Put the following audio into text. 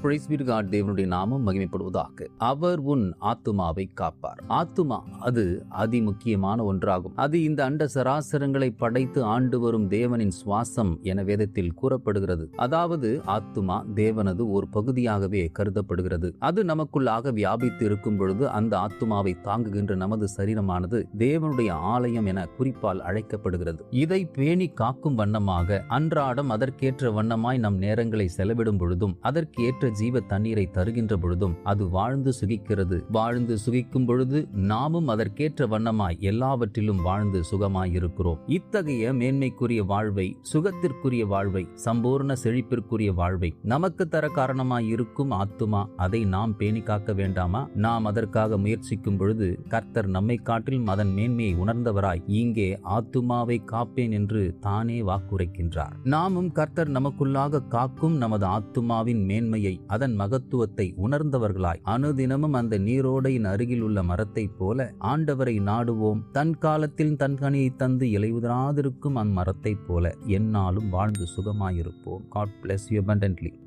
Price B to God. தேவனுடைய நாமம் மகிமைப்படுவதாக. அவர் உன் ஆத்துமாவை காப்பார். ஆத்துமா அது அதி முக்கியமான ஒன்றாகும். அது இந்த அண்ட சராசரங்களை படைத்து ஆண்டு வரும் தேவனின் சுவாசம் என வேதத்தில் கூறப்படுகிறது. அதாவது ஆத்துமா தேவனது ஒரு பகுதியாகவே கருதப்படுகிறது. அது நமக்குள்ளாக வியாபித்து இருக்கும் பொழுது அந்த ஆத்துமாவை தாங்குகின்ற நமது சரீரமானது தேவனுடைய ஆலயம் என குறிப்பால் அழைக்கப்படுகிறது. இதை பேணி காக்கும் வண்ணமாக அன்றாடம் அதற்கேற்ற வண்ணமாய் நம் நேரங்களை செலவிடும் பொழுதும் அதற்கேற்ற ஜீவ தண்ணீரை தருகின்ற பொழுதும் அது வாழ்ந்து சுகிக்கிறது. வாழ்ந்து சுகிக்கும் பொழுது நாமும் அதற்கேற்ற வண்ணமாய் எல்லாவற்றிலும் வாழ்ந்து சுகமாய் இருக்கிறோம். இத்தகைய மேன்மைக்குரிய வாழ்வை, சுகத்திற்குரிய வாழ்வை, சம்பூர்ண செழிப்பிற்குரிய வாழ்வை நமக்கு தர காரணமாய் இருக்கும் ஆத்துமா, அதை நாம் பேணி காக்க வேண்டாமா? நாம் அதற்காக முயற்சிக்கும் பொழுது கர்த்தர் நம்மை காட்டிலும் அதன் மேன்மையை உணர்ந்தவராய் இங்கே ஆத்துமாவை காப்பேன் என்று தானே வாக்குரைக்கின்றார். நாமும் கர்த்தர் நமக்குள்ளாக காக்கும் நமது ஆத்துமாவின் மேன்மையை, அதன் மகத்துவத்தை உணர்ந்தவர்களாய் அனுதினமும் அந்த நீரோடையின் அருகில் உள்ள மரத்தைப் போல ஆண்டவரை நாடுவோம். தன் காலத்தில் தன் கனியை தந்து இலையுதிராதிருக்கும் அம்மரத்தைப் போல எந்நாளும் வாழ்ந்து சுகமாயிருப்போம். God bless you abundantly.